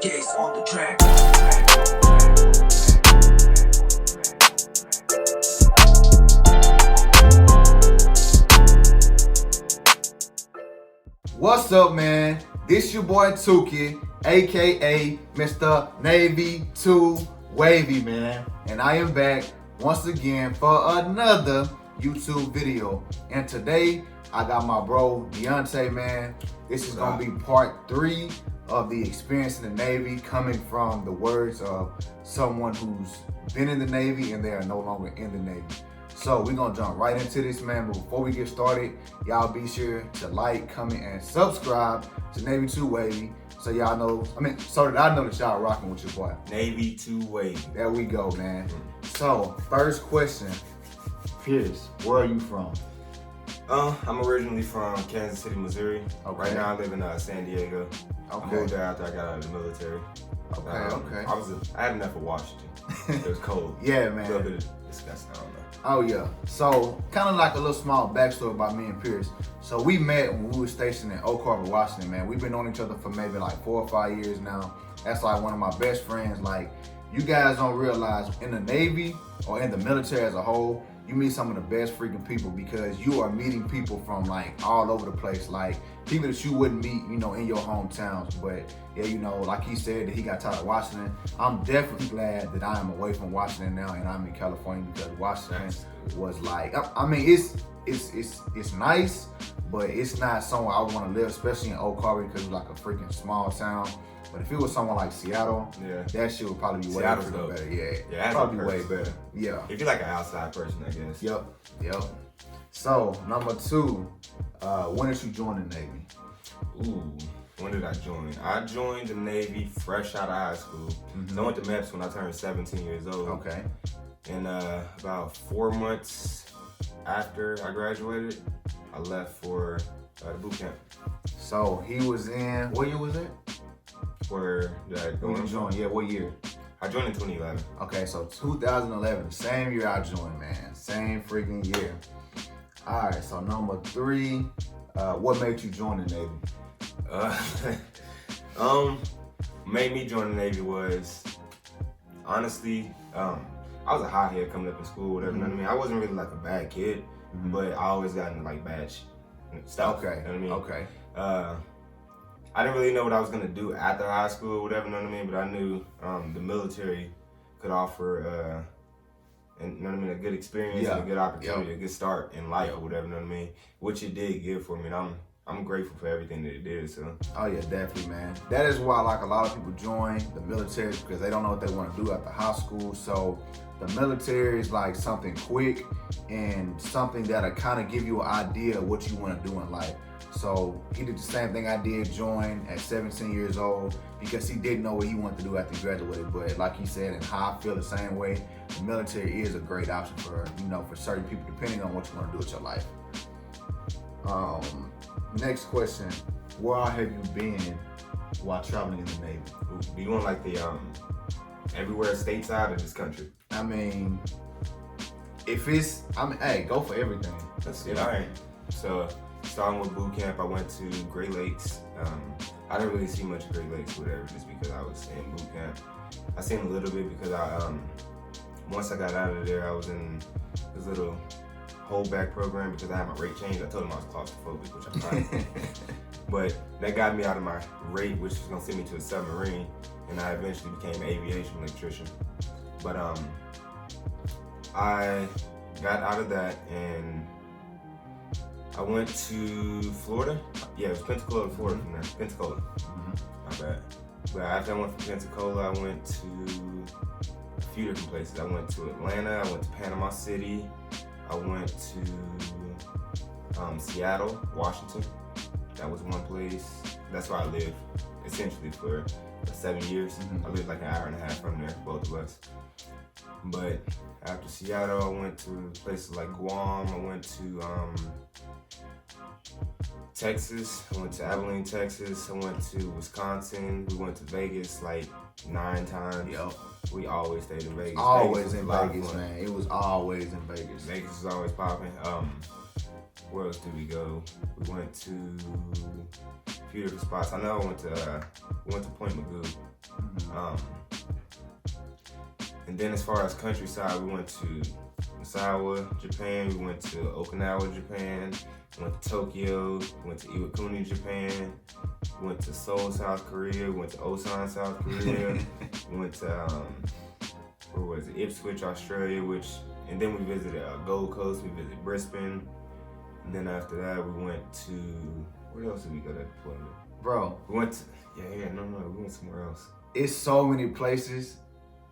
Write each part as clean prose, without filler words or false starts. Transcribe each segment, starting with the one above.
Gates on the track. What's up, man? This your boy Tuki, aka Mr. Navy 2 Wavy, man. And I am back once again for another YouTube video. And today I got my bro Diante, man. This is gonna be part 3 of the experience in the Navy, coming from the words of someone who's been in the Navy and they are no longer in the Navy. So we're gonna jump right into this, man. But before we get started, y'all be sure to like, comment, and subscribe to Navy 2 Wavy, so y'all know, so that I know that y'all rocking with your boy. Navy 2 Wavy. There we go, man. So, first question, Pierce, where are you from? I'm originally from Kansas City, Missouri. Okay. Right now I live in San Diego. Okay. I moved there after I got out of the military. Okay. I had enough of Washington. It was cold. Yeah, A man. little bit disgusting, I don't know. Oh yeah. So kind of like a little small backstory about me and Pierce. So we met when we were stationed in Oak Harbor, Washington, man. We've been knowing each other for maybe like 4 or 5 years now. That's like one of my best friends. Like, you guys don't realize, in the Navy or in the military as a whole, you meet some of the best freaking people, because you are meeting people from like all over the place, like people that you wouldn't meet, you know, in your hometowns. But yeah, you know, like he said that he got tired of Washington. I'm definitely glad that I am away from Washington now and I'm in California, because Washington was like, I mean, it's nice, but it's not somewhere I want to live, especially in Oak Harbor, because it's like a freaking small town. But if it was somewhere like Seattle, Yeah. that shit would probably be way Seattle's freaking dope. better. Yeah, Yeah, probably that's way a better. Yeah. If you're like an outside person, I guess. Yep. So, number 2, when did you join the Navy? Ooh, when did I join? I joined the Navy fresh out of high school. So I went to MEPS when I turned 17 years old. Okay. And about 4 months after I graduated, I left for the boot camp. So, he was in, what year was it? Where did I go? When you joined? Yeah, what year? I joined in 2011. Okay, so 2011, same year I joined, man. Same freaking year. All right, so number 3, what made you join the Navy? Made me join the Navy was, honestly, I was a hothead coming up in school, whatever, you know what I mean? I wasn't really like a bad kid, but I always got into like bad stuff. Okay, you know what I mean? okay. I didn't really know what I was gonna do after high school, or whatever, you know what I mean? But I knew the military could offer, and you know what I mean, a good experience, and a good opportunity, a good start in life, or whatever, you know what I mean? Which it did give for me, and I'm grateful for everything that it did. So. Oh yeah, definitely, man. That is why, like, a lot of people join the military, because they don't know what they want to do after high school. So the military is like something quick and something that'll kind of give you an idea of what you want to do in life. So he did the same thing I did, join at 17 years old, because he didn't know what he wanted to do after he graduated. But like he said, and how I feel the same way, the military is a great option for, you know, for certain people, depending on what you want to do with your life. Next question, where have you been while traveling in the Navy? Do you want like the everywhere stateside of this country? I mean, hey, go for everything. Let's see. All right. So starting with boot camp, I went to Great Lakes. I didn't really see much of Great Lakes, whatever, just because I was in boot camp. I seen a little bit because once I got out of there, I was in this little holdback program because I had my rate change. I told them I was claustrophobic, which I'm not. But that got me out of my rate, which was gonna send me to a submarine, and I eventually became an aviation electrician. But I got out of that and I went to Florida. Yeah, it was Pensacola, Florida from there. Pensacola. My bad. But after I went from Pensacola, I went to a few different places. I went to Atlanta, I went to Panama City, I went to Seattle, Washington. That was one place. That's where I lived, essentially, for 7 years. I lived like an hour and a half from there, both of us. But after Seattle, I went to places like Guam. I went to Texas. I went to Abilene, Texas. I went to Wisconsin. We went to Vegas like 9 times. Yep. We always stayed in Vegas. Always in Vegas, man. It was always in Vegas. Vegas is always popping. where else did we go? We went to a few different spots. I know we went to Point Magoo. And then as far as countryside, we went to Misawa, Japan. We went to Okinawa, Japan. We went to Tokyo. We went to Iwakuni, Japan. We went to Seoul, South Korea. We went to Osan, South Korea. We went to where was it? Ipswich, Australia. And then we visited Gold Coast. We visited Brisbane. And then after that, we went to where else did we go to deployment? Bro, We went to we went somewhere else. it's so many places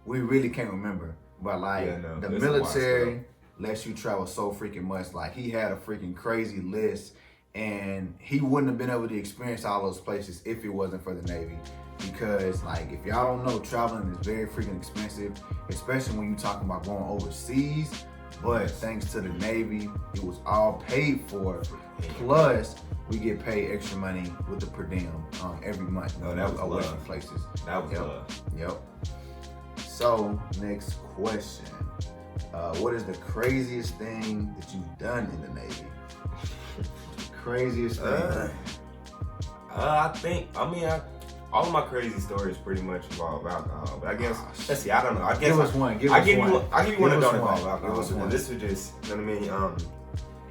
we really can't remember. But like the it's military lets you travel so freaking much. Like he had a freaking crazy list, and he wouldn't have been able to experience all those places if it wasn't for the Navy. Because like if y'all don't know, traveling is very freaking expensive, especially when you're talking about going overseas. But thanks to the Navy, it was all paid for. Plus, we get paid extra money with the per diem every month. Oh, that was away love. from places. That was love. Yep. So, next question. What is the craziest thing that you've done in the Navy? Craziest thing? All of my crazy stories pretty much involve alcohol. But I guess, let's see, I don't know. I guess Give us one. I'll give you one that don't us involve one. alcohol. Give us And one. this was just, you know what I mean?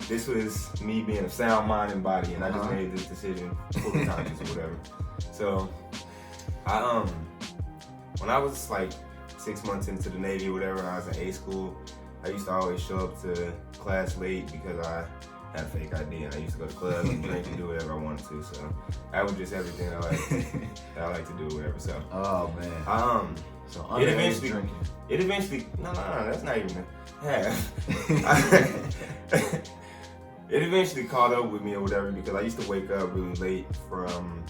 This was me being a sound mind and body, and I just made this decision for the conscience or whatever. So, when I was like 6 months into the Navy or whatever, and I was in A school, I used to always show up to class late because I had a fake ID, and I used to go to clubs and drink and do whatever I wanted to. So that was just everything I like to do or whatever. So Oh man. So it eventually no, that's not even half. It eventually caught up with me or whatever because I used to wake up really late from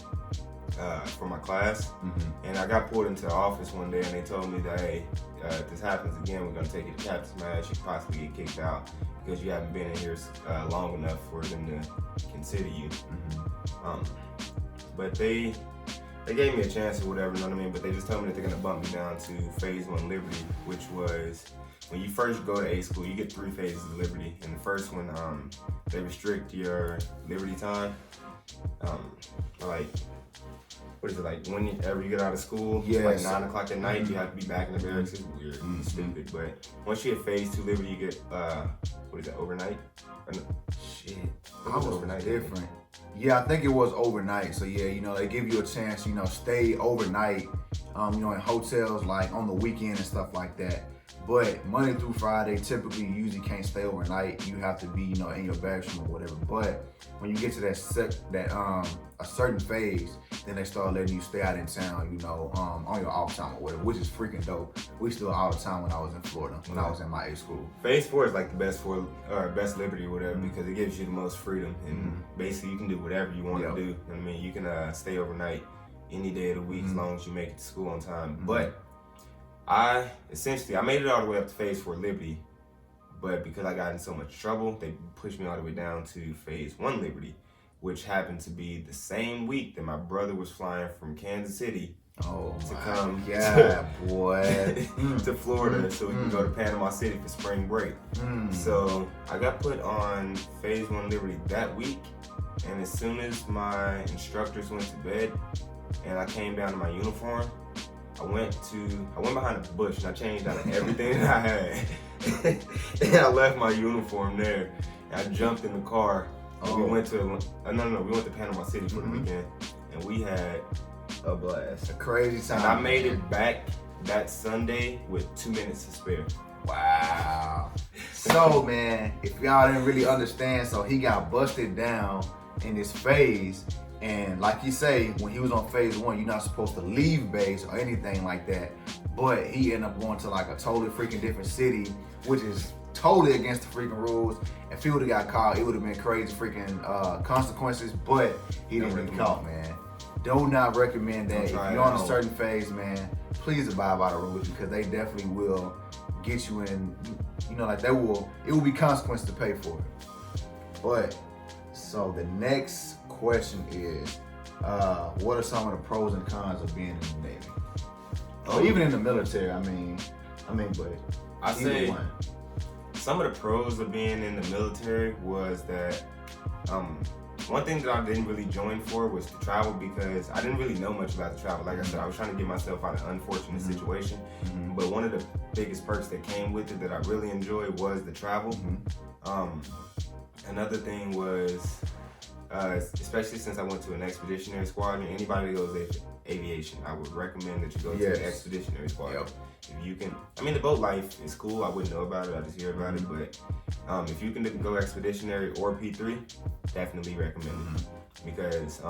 my class, and I got pulled into the office one day and they told me that, hey, if this happens again, we're gonna take you to captain's match. You could possibly get kicked out because you haven't been in here long enough for them to consider you. But they gave me a chance or whatever, you know what I mean? But they just told me that they're gonna bump me down to phase 1 Liberty, which was when you first go to A school, you get 3 phases of Liberty. And the first one, they restrict your Liberty time. Like, what is it, like whenever you get out of school, like 9 o'clock at night, you have to be back in the barracks. It's weird and stupid. But once you hit phase 2 Liberty, you get, what is that, overnight? Shit. I was overnight. Different. Yeah, I think it was overnight. So yeah, you know, they give you a chance, you know, stay overnight, you know, in hotels like on the weekend and stuff like that. But Monday through Friday, typically you usually can't stay overnight. You have to be, you know, in your barracks room or whatever. But when you get to a certain phase, then they start letting you stay out in town, you know, on your off time or whatever, which is freaking dope. We still all the time when I was in Florida, when I was in my A school. Phase 4 is like the best Liberty or whatever because it gives you the most freedom and basically you can do whatever you want to do. You know what I mean? You can stay overnight any day of the week as long as you make it to school on time. But I made it all the way up to phase 4 Liberty, but because I got in so much trouble, they pushed me all the way down to phase 1 Liberty, which happened to be the same week that my brother was flying from Kansas City to come to Florida so we can go to Panama City for spring break. So I got put on phase 1 Liberty that week, and as soon as my instructors went to bed and I came down to my uniform, I went behind a bush and I changed out of everything that I had. And I left my uniform there. And I jumped in the car. And we went to we went to Panama City for the weekend, and we had a blast. A crazy time. And I made it back that Sunday with 2 minutes to spare. Wow. So man, if y'all didn't really understand, so he got busted down in this phase. And like you say, when he was on phase 1, you're not supposed to leave base or anything like that. But he ended up going to like a totally freaking different city, which is totally against the freaking rules. If he would have got caught, it would have been crazy freaking consequences. But he didn't get caught, man. Do not recommend that. If you're on a certain phase, man, please abide by the rules because they definitely will get you in. You know, like it will be consequences to pay for it. But so the next question is, what are some of the pros and cons of being in the Navy? Or even in the military, but I say some of the pros of being in the military was that One thing that I didn't really join for was to travel because I didn't really know much about the travel. Like I said, I was trying to get myself out of an unfortunate situation. But one of the biggest perks that came with it that I really enjoyed was the travel. Another thing was, especially since I went to an expeditionary squadron, anybody that goes aviation, I would recommend that you go to an expeditionary squadron. If you can, I mean, the boat life is cool. I wouldn't know about it. I just hear about it. But if you can go expeditionary or P3, definitely recommend it. Because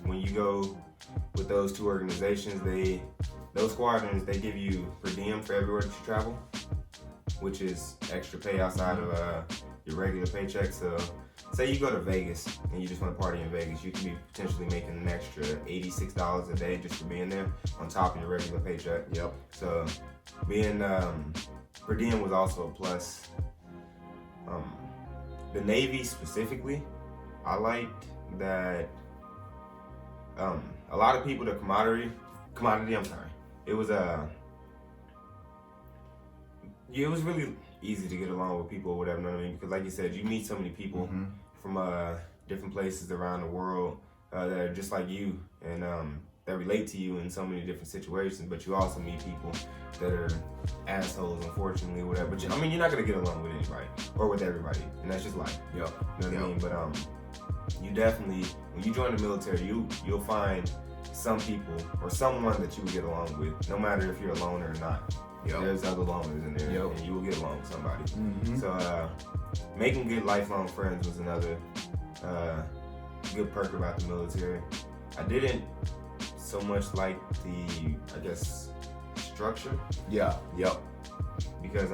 when you go with those two organizations, those squadrons, they give you per diem for everywhere that you travel, which is extra pay outside of your regular paycheck. So say you go to Vegas and you just want to party in Vegas, you can be potentially making an extra $86 a day just for being there on top of your regular paycheck. So being per diem was also a plus. The Navy specifically, I liked that a lot of people, the commodity, it was it was really easy to get along with people or whatever, you know what I mean? Because like you said, you meet so many people from different places around the world that are just like you and that relate to you in so many different situations, but you also meet people that are assholes, unfortunately, or whatever. But I mean, you're not gonna get along with anybody or with everybody, and that's just life. You know what I mean? But you definitely, when you join the military, you'll find some people or someone that you will get along with, no matter if you're a loner or not. There's other loners in there, and you will get along with somebody. So making good lifelong friends was another good perk about the military. I didn't so much like the, I guess, structure. Because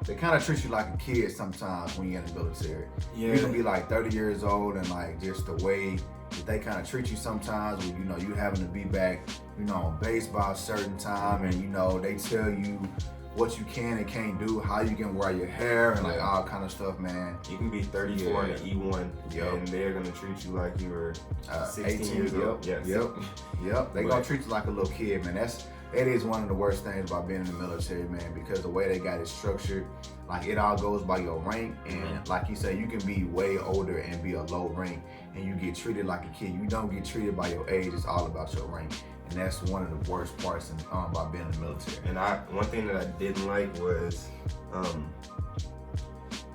they kind of treat you like a kid sometimes when you're in the military. You can be like 30 years old, and like just the way that they kind of treat you sometimes, when you having to be back, on base by a certain time, and they tell you what you can and can't do, how you can wear your hair, and like all kind of stuff, man. You can be 34 in an E1, and they're gonna treat you like you were 16 18 years old. They gonna treat you like a little kid, man. It is one of the worst things about being in the military, man, because the way they got it structured, like it all goes by your rank, and like you say, you can be way older and be a low rank, and you get treated like a kid. You don't get treated by your age. It's all about your rank, and that's one of the worst parts about being in the military. And one thing that I didn't like was,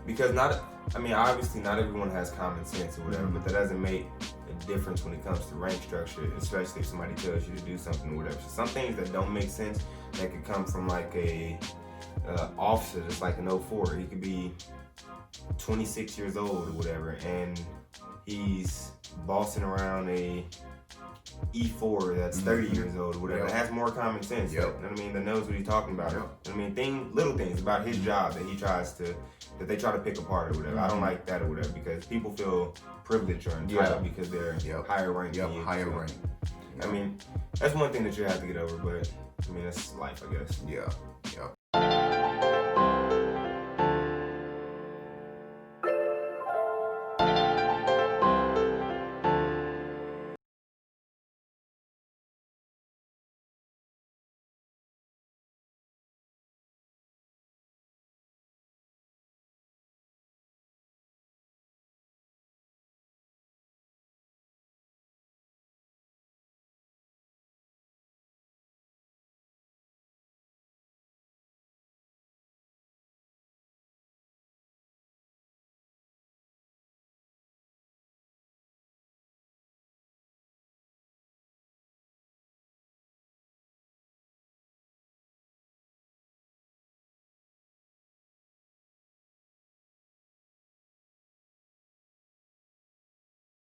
because obviously not everyone has common sense or whatever, but that doesn't make a difference when it comes to rank structure, especially if somebody tells you to do something or whatever. So some things that don't make sense, that could come from like a officer that's like an 04. He could be 26 years old or whatever, and he's bossing around a E4 that's 30 years old or whatever, that has more common sense, you know what I mean, that knows what he's talking about. I mean, little things about his job that they try to pick apart or whatever. I don't like that or whatever, because people feel privileged or entitled because they're higher ranked than you. Higher rank. I mean, that's one thing that you have to get over, but I mean, that's life, I guess.